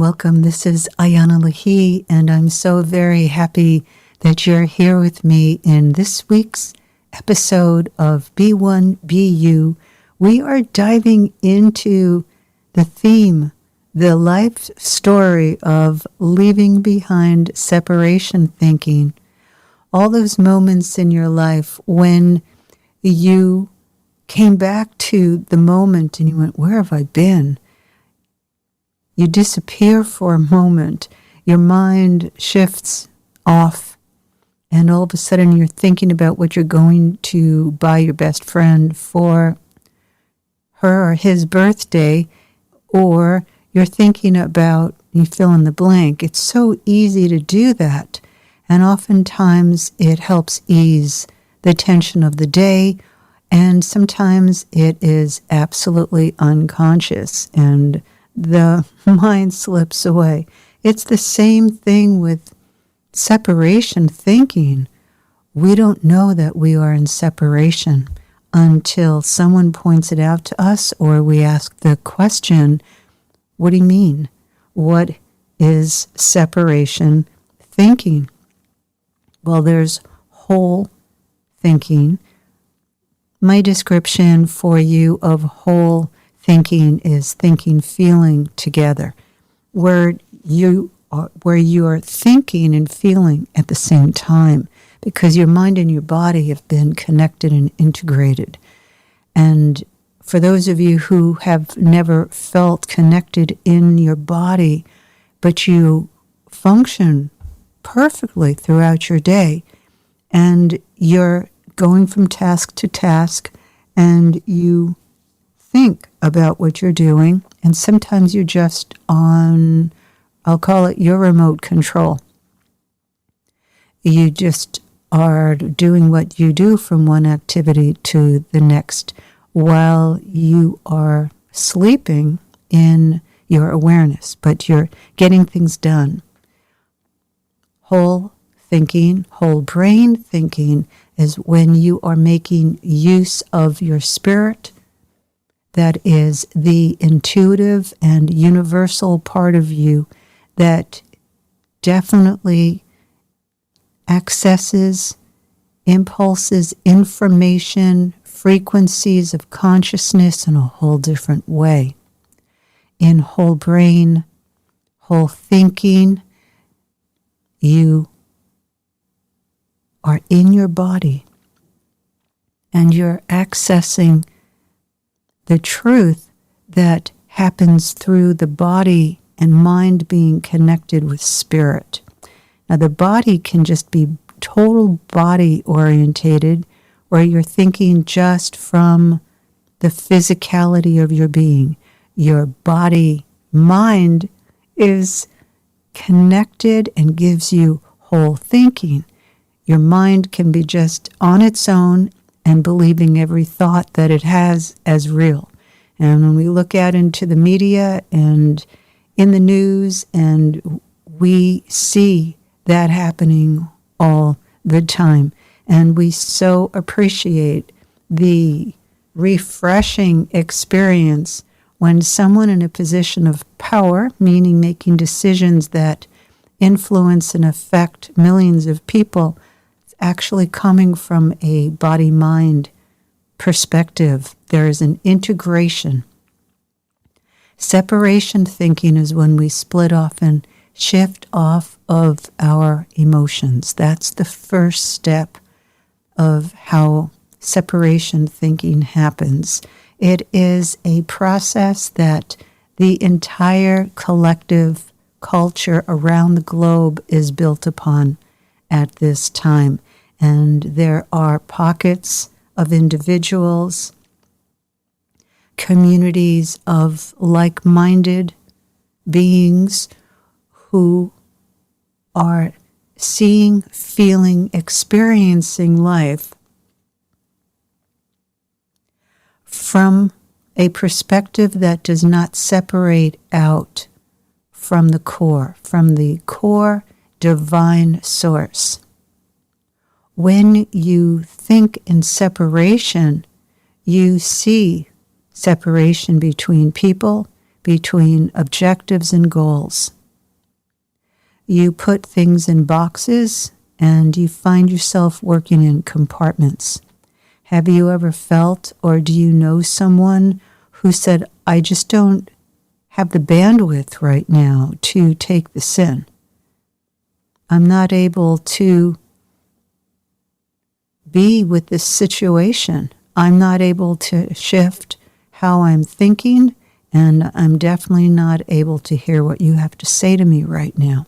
welcome. This is Ayana Lahi, and I'm so very happy that you're here with me in this week's episode of Be One, Be You. We are diving into the theme, the life story of leaving behind separation thinking. All those moments in your life when you came back to the moment and you went, where have I been? You disappear for a moment. Your mind shifts off, and all of a sudden you're thinking about what you're going to buy your best friend for her or his birthday, or you're thinking about, you fill in the blank. It's so easy to do that, and oftentimes it helps ease the tension of the day, and sometimes it is absolutely unconscious, and the mind slips away. It's the same thing with separation thinking. We don't know that we are in separation until someone points it out to us, or we ask the question, what do you mean? What is separation thinking? Well, there's whole thinking. My description for you of whole thinking is thinking, feeling together, where you are thinking and feeling at the same time, because your mind and your body have been connected and integrated. And for those of you who have never felt connected in your body, but you function perfectly throughout your day, and you're going from task to task, and you think about what you're doing, and sometimes you're just on, I'll call it your remote control. You just are doing what you do from one activity to the next while you are sleeping in your awareness, but you're getting things done. Whole thinking, whole brain thinking is when you are making use of your spirit. That is the intuitive and universal part of you that definitely accesses, impulses, information, frequencies of consciousness in a whole different way. In whole brain, whole thinking, you are in your body and you're accessing the truth that happens through the body and mind being connected with spirit. Now, the body can just be total body orientated, where you're thinking just from the physicality of your being. Your body mind is connected and gives you whole thinking. Your mind can be just on its own and believing every thought that it has as real. And when we look out into the media and in the news, and we see that happening all the time, and we so appreciate the refreshing experience when someone in a position of power, meaning making decisions that influence and affect millions of people, actually coming from a body-mind perspective. There is an integration. Separation thinking is when we split off and shift off of our emotions. That's the first step of how separation thinking happens. It is a process that the entire collective culture around the globe is built upon at this time. And there are pockets of individuals, communities of like-minded beings who are seeing, feeling, experiencing life from a perspective that does not separate out from the core divine source. When you think in separation, you see separation between people, between objectives and goals. You put things in boxes and you find yourself working in compartments. Have you ever felt, or do you know someone who said, I just don't have the bandwidth right now to take this in. I'm not able to be with this situation. I'm not able to shift how I'm thinking, and I'm definitely not able to hear what you have to say to me right now.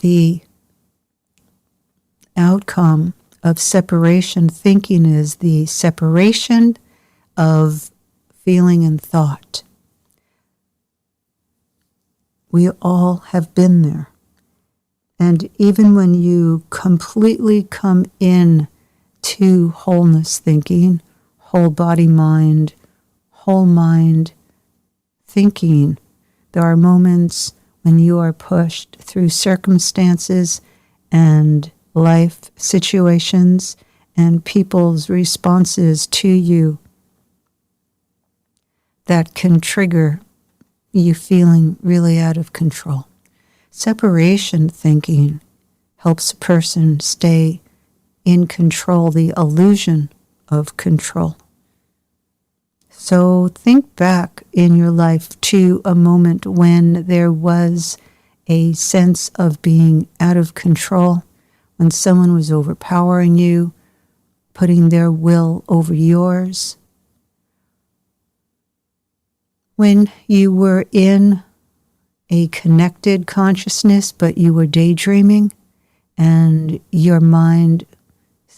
The outcome of separation thinking is the separation of feeling and thought. We all have been there. And even when you completely come in to wholeness thinking, whole body mind, whole mind thinking, there are moments when you are pushed through circumstances and life situations and people's responses to you that can trigger you feeling really out of control. Separation thinking helps a person stay in control, the illusion of control. So think back in your life to a moment when there was a sense of being out of control, when someone was overpowering you, putting their will over yours. When you were in a connected consciousness, but you were daydreaming and your mind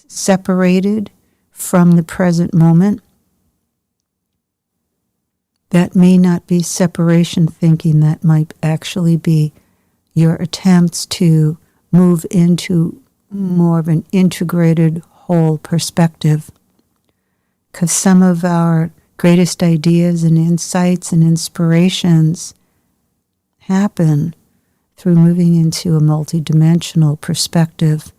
separated from the present moment, that may not be separation thinking. That might actually be your attempts to move into more of an integrated whole perspective. Because some of our greatest ideas and insights and inspirations happen through moving into a multidimensional perspective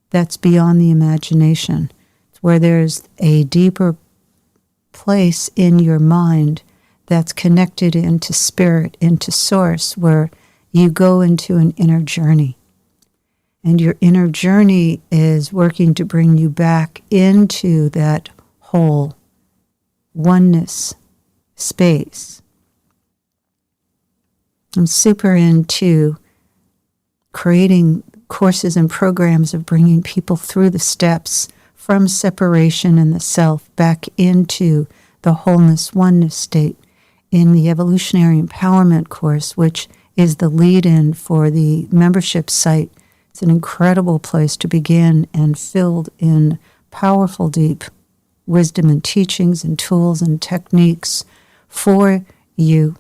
that's beyond the imagination. It's where there's a deeper place in your mind that's connected into spirit, into source, where you go into an inner journey. And your inner journey is working to bring you back into that whole oneness space. I'm super into creating courses and programs of bringing people through the steps from separation and the self back into the wholeness, oneness state in the Evolutionary Empowerment course, which is the lead-in for the membership site. It's an incredible place to begin and filled in powerful, deep wisdom and teachings and tools and techniques for you.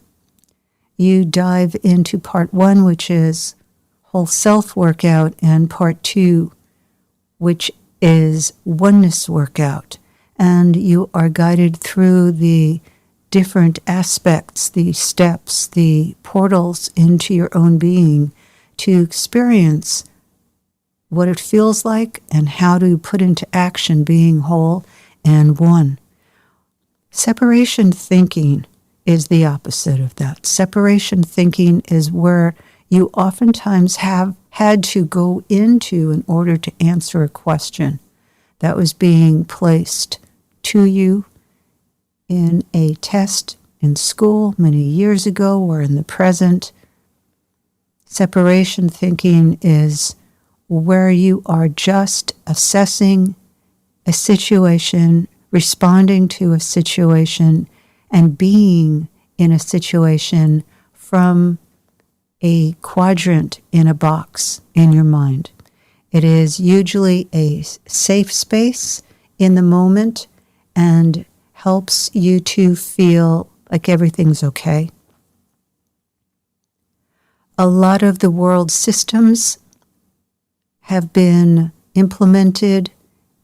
You dive into part 1, which is whole self workout, and part 2, which is oneness workout. And you are guided through the different aspects, the steps, the portals into your own being to experience what it feels like and how to put into action being whole and one. Separation thinking is the opposite of that. Separation thinking is where you oftentimes have had to go into in order to answer a question that was being placed to you in a test in school many years ago or in the present. Separation thinking is where you are just assessing a situation, responding to a situation, and being in a situation from a quadrant in a box in your mind. It is usually a safe space in the moment and helps you to feel like everything's okay. A lot of the world's systems have been implemented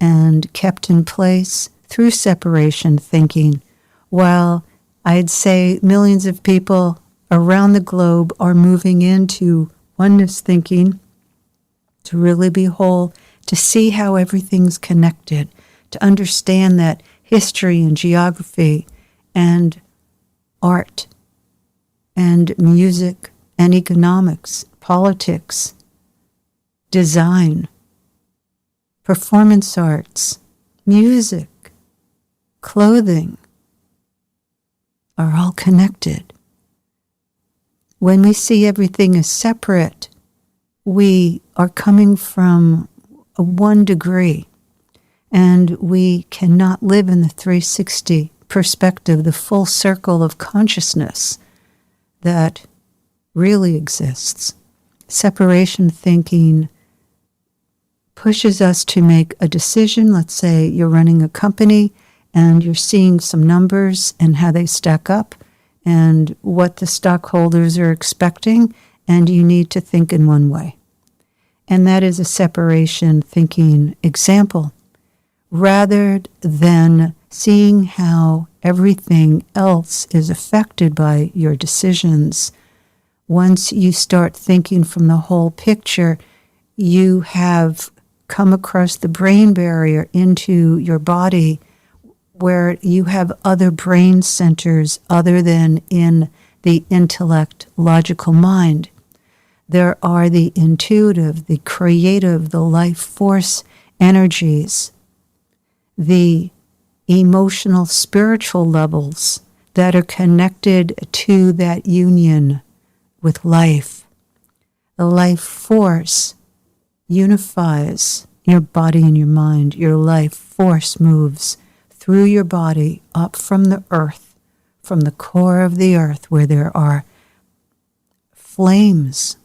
and kept in place through separation thinking, while I'd say millions of people around the globe are moving into oneness thinking to really be whole, to see how everything's connected, to understand that history and geography and art and music and economics, politics, design, performance arts, music, clothing are all connected. When we see everything as separate, we are coming from a 1 degree, and we cannot live in the 360 perspective, the full circle of consciousness that really exists. Separation thinking pushes us to make a decision. Let's say you're running a company and you're seeing some numbers and how they stack up and what the stockholders are expecting, and you need to think in one way. And that is a separation thinking example, rather than seeing how everything else is affected by your decisions. Once you start thinking from the whole picture, you have come across the brain barrier into your body where you have other brain centers other than in the intellect, logical mind. There are the intuitive, the creative, the life force energies, the emotional, spiritual levels that are connected to that union with life. The life force unifies your body and your mind. Your life force moves through your body up from the earth, from the core of the earth where there are flames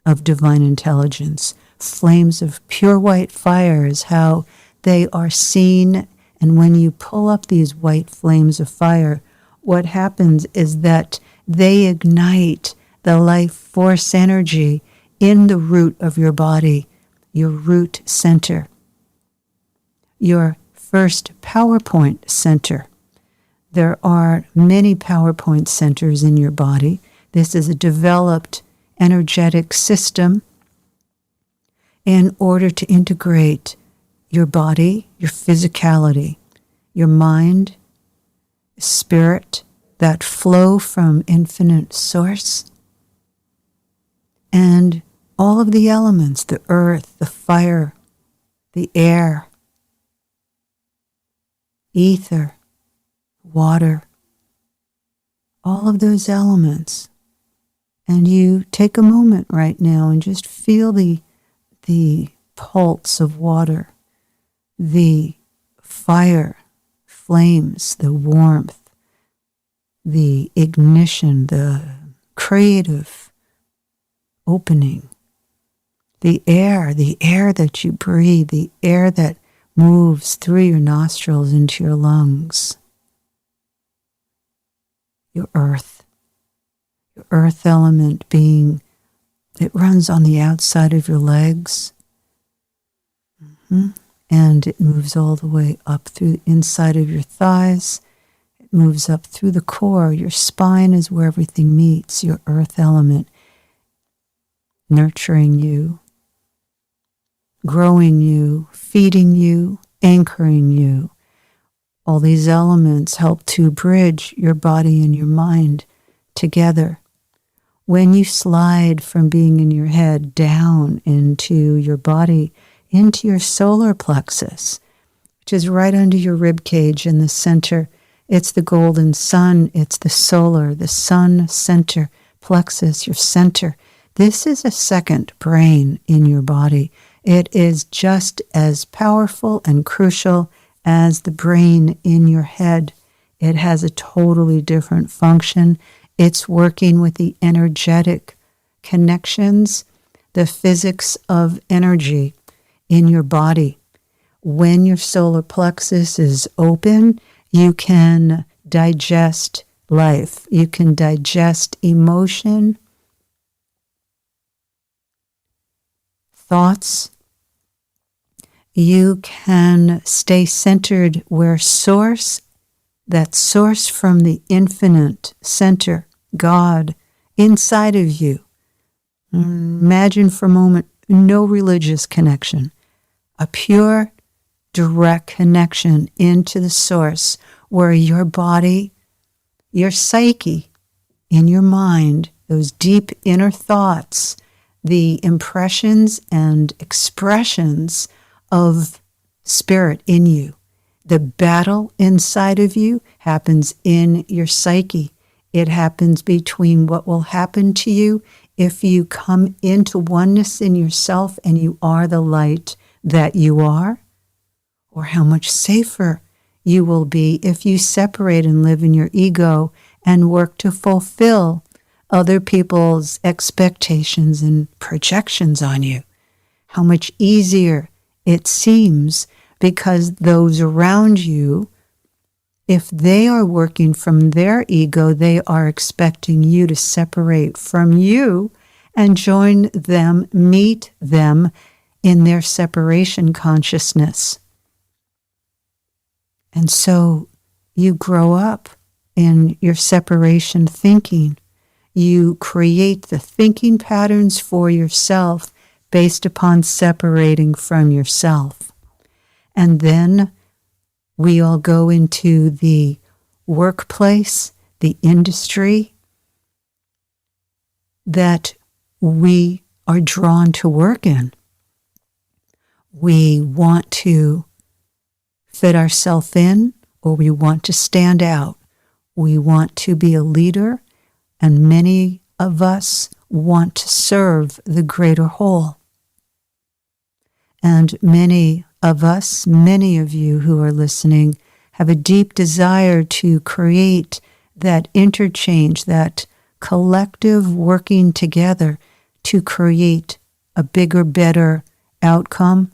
of divine intelligence, flames of pure white fire is how they are seen. And when you pull up these white flames of fire, what happens is that they ignite the life force energy in the root of your body, your root center, your first PowerPoint center. There are many PowerPoint centers in your body. This is a developed energetic system in order to integrate your body, your physicality, your mind, spirit, that flow from infinite source, and all of the elements, the earth, the fire, the air, ether, water, all of those elements. And you take a moment right now and just feel the pulse of water, the fire, flames, the warmth, the ignition, the creative opening, the air that you breathe, the air that moves through your nostrils into your lungs, your earth element being, it runs on the outside of your legs, and it moves all the way up through the inside of your thighs. It moves up through the core. Your spine is where everything meets, your earth element, nurturing you, growing you, feeding you, anchoring you. All these elements help to bridge your body and your mind together. When you slide from being in your head down into your body, into your solar plexus, which is right under your rib cage in the center, it's the golden sun, it's the sun center plexus, your center. This is a second brain in your body. It is just as powerful and crucial as the brain in your head. It has a totally different function. It's working with the energetic connections, the physics of energy in your body. When your solar plexus is open, you can digest life. You can digest emotion, thoughts. You can stay centered where source, that source from the infinite center, God, inside of you. Imagine for a moment no religious connection, a pure, direct connection into the source where your body your psyche, in your mind, those deep inner thoughts, the impressions and expressions of spirit in you. The battle inside of you happens in your psyche. It happens between what will happen to you if you come into oneness in yourself and you are the light that you are, or how much safer you will be if you separate and live in your ego and work to fulfill other people's expectations and projections on you. How much easier it seems, because those around you, if they are working from their ego, they are expecting you to separate from you and join them, meet them in their separation consciousness. And so you grow up in your separation thinking. You create the thinking patterns for yourself based upon separating from yourself. And then we all go into the workplace, the industry that we are drawn to work in. We want to fit ourselves in, or we want to stand out. We want to be a leader, and many of us want to serve the greater whole. And many of us, many of you who are listening, have a deep desire to create that interchange, that collective working together to create a bigger, better outcome,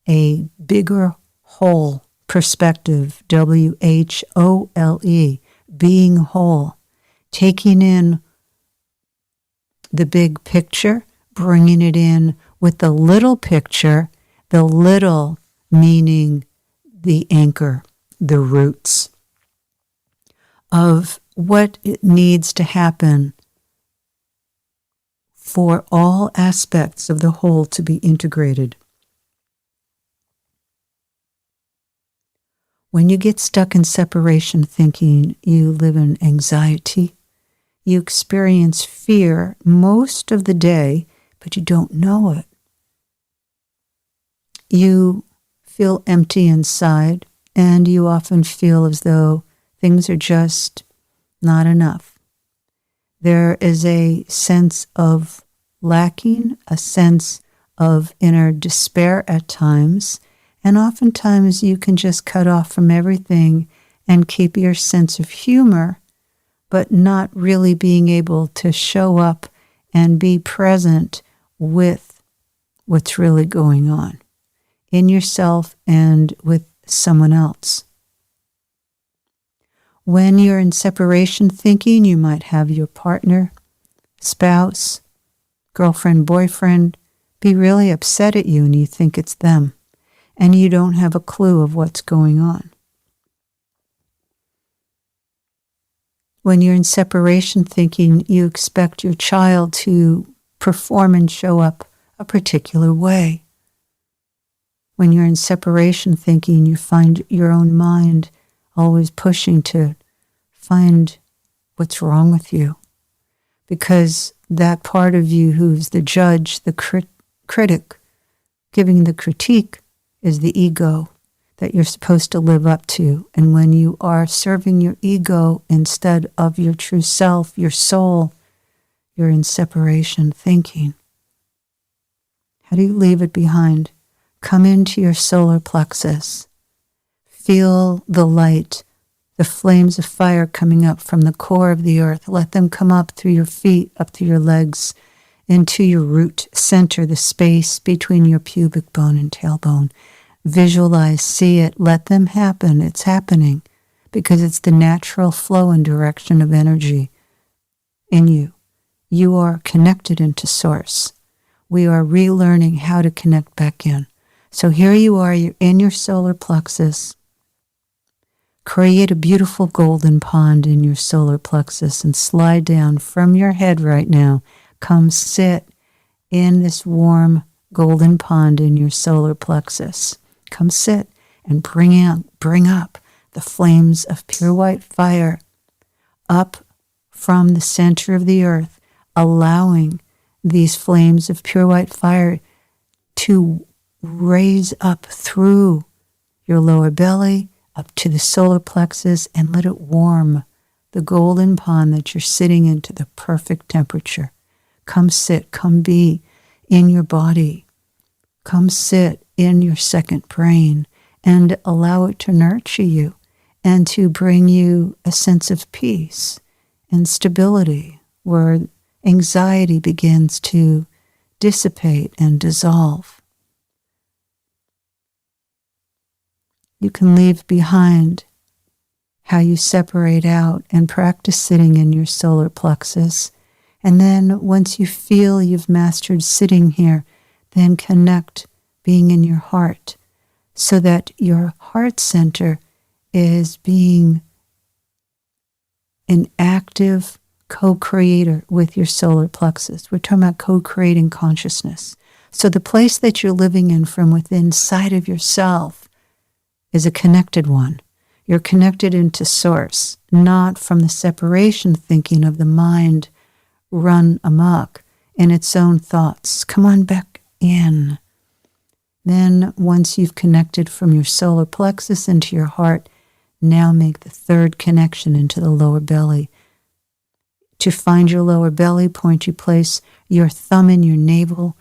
a bigger whole perspective, WHOLE, being whole, taking in the big picture, bringing it in with the little picture, the little meaning the anchor, the roots of what it needs to happen for all aspects of the whole to be integrated. When you get stuck in separation thinking, you live in anxiety. You experience fear most of the day, but you don't know it. You feel empty inside, and you often feel as though things are just not enough. There is a sense of lacking, a sense of inner despair at times, and oftentimes you can just cut off from everything and keep your sense of humor, but not really being able to show up and be present with what's really going on in yourself and with someone else. When you're in separation thinking, you might have your partner, spouse, girlfriend, boyfriend be really upset at you, and you think it's them, and you don't have a clue of what's going on. When you're in separation thinking, you expect your child to perform and show up a particular way. When you're in separation thinking, you find your own mind always pushing to find what's wrong with you, because that part of you who's the judge, the critic, giving the critique, is the ego that you're supposed to live up to. And when you are serving your ego instead of your true self, your soul, you're in separation thinking. How do you leave it behind? Come into your solar plexus. Feel the light, the flames of fire coming up from the core of the earth. Let them come up through your feet, up through your legs, into your root center, the space between your pubic bone and tailbone. Visualize, see it, let them happen. It's happening because it's the natural flow and direction of energy in you. You are connected into source. We are relearning how to connect back in. So here you are, you're in your solar plexus. Create a beautiful golden pond in your solar plexus and slide down from your head right now. Come sit in this warm golden pond in your solar plexus. Come sit and bring up the flames of pure white fire up from the center of the earth, allowing these flames of pure white fire to raise up through your lower belly, up to the solar plexus, and let it warm the golden pond that you're sitting in to the perfect temperature. Come sit, come be in your body. Come sit in your second brain and allow it to nurture you and to bring you a sense of peace and stability where anxiety begins to dissipate and dissolve. You can leave behind how you separate out and practice sitting in your solar plexus. And then once you feel you've mastered sitting here, then connect being in your heart so that your heart center is being an active co-creator with your solar plexus. We're talking about co-creating consciousness. So the place that you're living in from within inside of yourself is a connected one. You're connected into source, not from the separation thinking of the mind run amok in its own thoughts. Come on back in. Then once you've connected from your solar plexus into your heart, now make the third connection into the lower belly. To find your lower belly point, you place your thumb in your navel,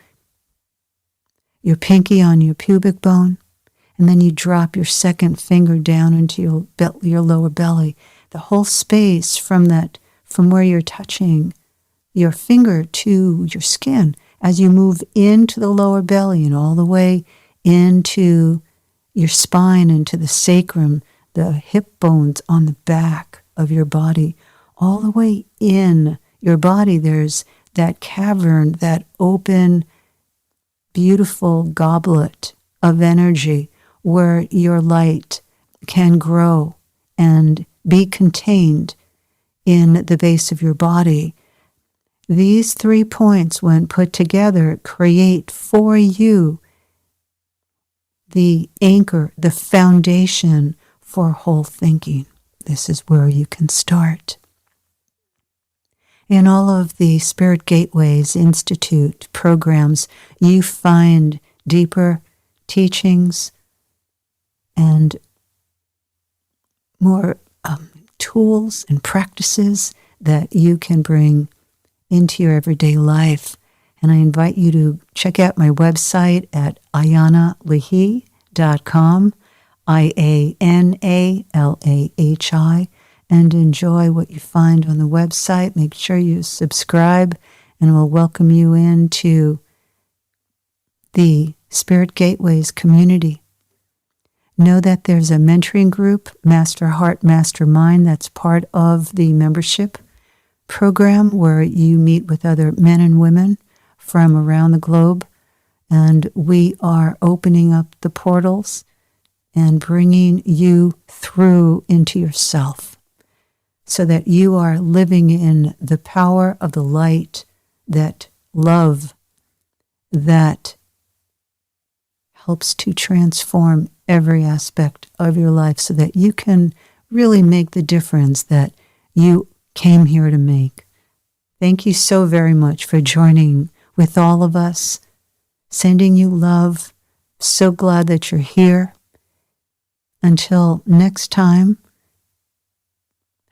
your pinky on your pubic bone, and then you drop your second finger down into your lower belly. The whole space from where you're touching your finger to your skin, as you move into the lower belly and all the way into your spine, into the sacrum, the hip bones on the back of your body, all the way in your body, there's that cavern, that open, beautiful goblet of energy where your light can grow and be contained in the base of your body. These 3 points, when put together, create for you the anchor, the foundation for whole thinking. This is where you can start. In all of the Spirit Gateways Institute programs, you find deeper teachings and more tools and practices that you can bring into your everyday life. And I invite you to check out my website at ayanalahi.com, IANALAHI, and enjoy what you find on the website. Make sure you subscribe, and we'll welcome you into the Spirit Gateways community. Know that there's a mentoring group, Master Heart, Master Mind, that's part of the membership program where you meet with other men and women from around the globe, and we are opening up the portals and bringing you through into yourself so that you are living in the power of the light, that love that helps to transform every aspect of your life so that you can really make the difference that you came here to make. Thank you so very much for joining with all of us, sending you love. So glad that you're here. Until next time,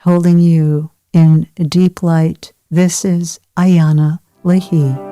holding you in deep light, this is Ayana Lahi.